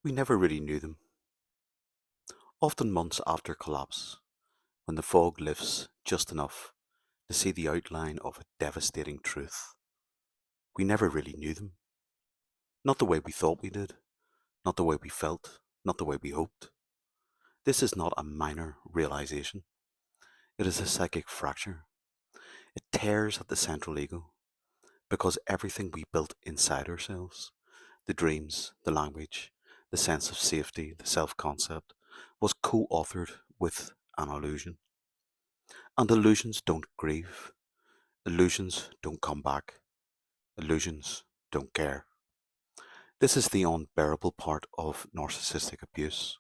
We never really knew them. Often months after collapse, when the fog lifts just enough to see the outline of a devastating truth, we never really knew them. Not the way we thought we did, not the way we felt, not the way we hoped. This is not a minor realization. It is a psychic fracture. It tears at the central ego because everything we built inside ourselves, the dreams, the language, the sense of safety, the self-concept, was co-authored with an illusion. And illusions don't grieve. Illusions don't come back. Illusions don't care. This is the unbearable part of narcissistic abuse.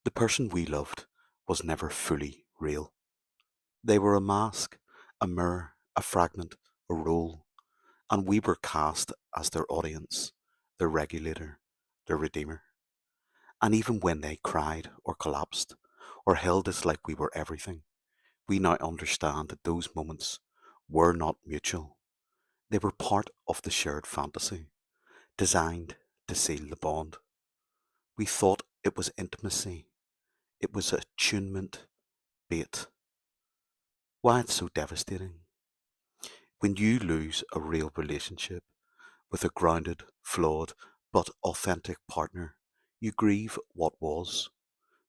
The person we loved was never fully real. They were a mask, a mirror, a fragment, a role, and we were cast as their audience, their regulator, their redeemer. And even when they cried or collapsed or held us like we were everything, we now understand that those moments were not mutual. They were part of the shared fantasy, designed to seal the bond. We thought it was intimacy, it was attunement, bait. Why it's so devastating? When you lose a real relationship with a grounded, flawed, but authentic partner, you grieve what was.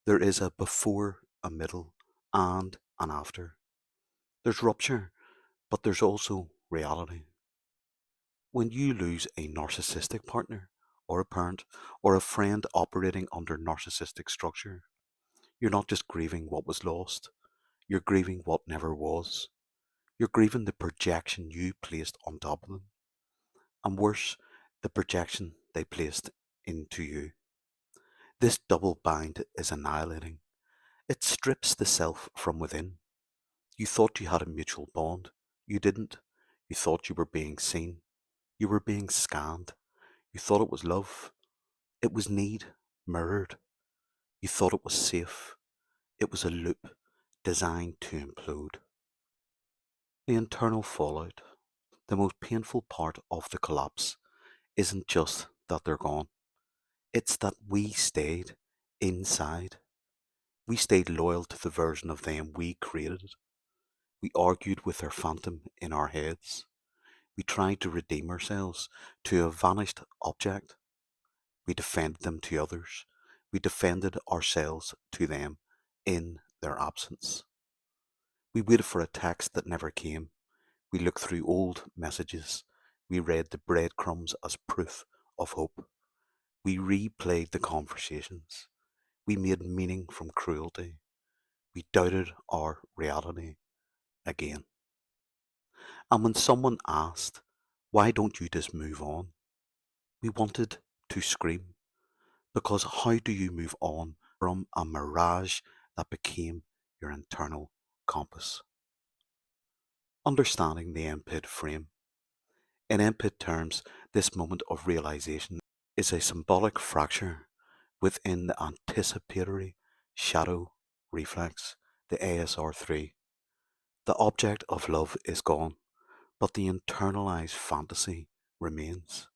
There is a before, a middle, and an after. There's rupture, but there's also reality. When you lose a narcissistic partner, or a parent, or a friend operating under narcissistic structure, you're not just grieving what was lost, you're grieving what never was. You're grieving the projection you placed on top of them, and worse, the projection they placed into you. This double bind is annihilating. It strips the self from within. You thought you had a mutual bond. You didn't. You thought you were being seen. You were being scanned. You thought it was love. It was need, mirrored. You thought it was safe. It was a loop designed to implode. The internal fallout, the most painful part of the collapse, isn't just that they're gone. It's that we stayed inside. We stayed loyal to the version of them we created. We argued with their phantom in our heads. We tried to redeem ourselves to a vanished object. We defended them to others. We defended ourselves to them in their absence. We waited for a text that never came. We looked through old messages. We read the breadcrumbs as proof of hope. We replayed the conversations. We made meaning from cruelty. We doubted our reality again. And when someone asked, why don't you just move on? We wanted to scream. Because how do you move on from a mirage that became your internal compass? Understanding the MPIT frame. In MPIT terms, this moment of realization is a symbolic fracture within the anticipatory shadow reflex, the ASR3. The object of love is gone, but the internalized fantasy remains.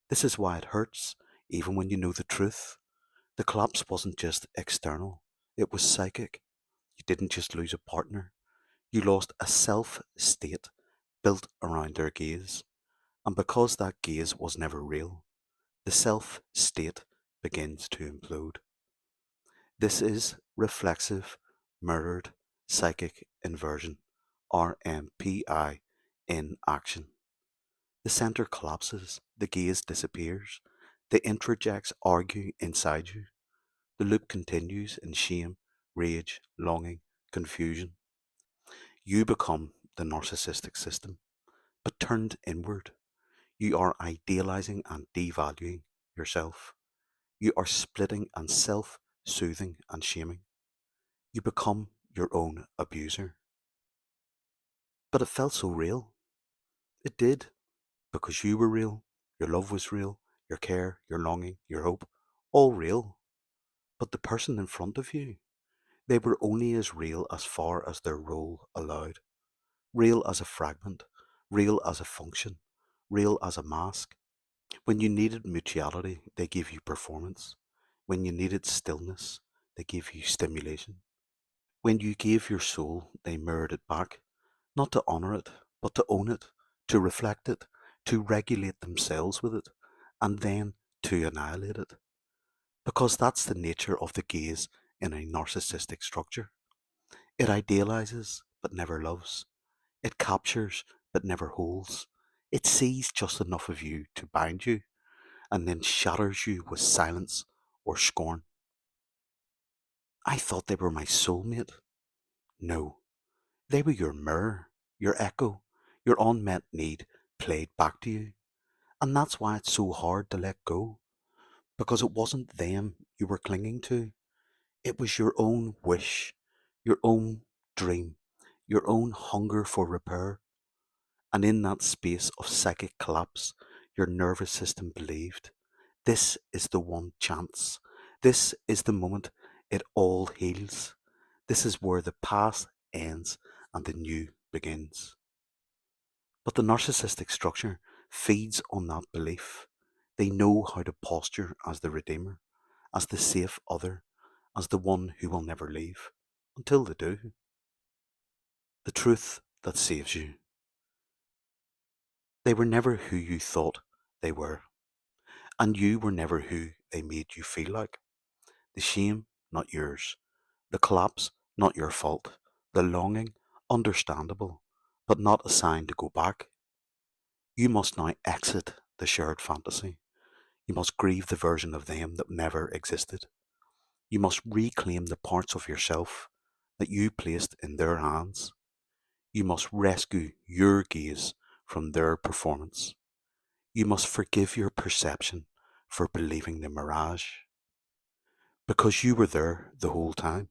This is why it hurts, even when you know the truth. The collapse wasn't just external, it was psychic. You didn't just lose a partner, you lost a self state built around their gaze. And because that gaze was never real, the self state begins to implode. This is reflexive, mirrored, psychic inversion, or MPI, in action. The center collapses, the gaze disappears, the introjects argue inside you. The loop continues in shame, rage, longing, confusion. You become the narcissistic system, but turned inward. You are idealizing and devaluing yourself. You are splitting and self-soothing and shaming. You become your own abuser. But it felt so real. It did, because you were real, your love was real, your care, your longing, your hope, all real. But the person in front of you, they were only as real as far as their role allowed. Real as a fragment, real as a function, real as a mask. When you needed mutuality, they gave you performance. When you needed stillness, they gave you stimulation. When you gave your soul, they mirrored it back, not to honour it, but to own it, to reflect it, to regulate themselves with it, and then to annihilate it. Because that's the nature of the gaze in a narcissistic structure. It idealizes, but never loves. It captures, but never holds. It sees just enough of you to bind you, and then shatters you with silence or scorn. I thought they were my soulmate. No, they were your mirror, your echo, your unmet need played back to you. And that's why it's so hard to let go, because it wasn't them you were clinging to. It was your own wish, your own dream, your own hunger for repair. And in that space of psychic collapse, your nervous system believed this is the one chance. This is the moment it all heals. This is where the past ends and the new begins. But the narcissistic structure feeds on that belief. They know how to posture as the redeemer, as the safe other, as the one who will never leave, until they do. The truth that saves you. They were never who you thought they were, and you were never who they made you feel like. The shame, not yours. The collapse, not your fault. The longing, understandable, but not a sign to go back. You must now exit the shared fantasy. You must grieve the version of them that never existed. You must reclaim the parts of yourself that you placed in their hands. You must rescue your gaze from their performance. You must forgive your perception for believing the mirage. Because you were there the whole time,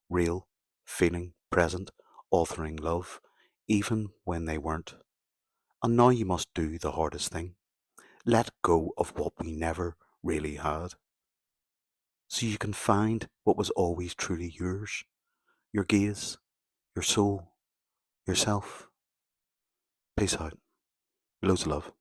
real, feeling, present, authoring love, even when they weren't. And now you must do the hardest thing. Let go of what we never really had. So you can find what was always truly yours. Your gaze, your soul, yourself. Peace out. Loads of love.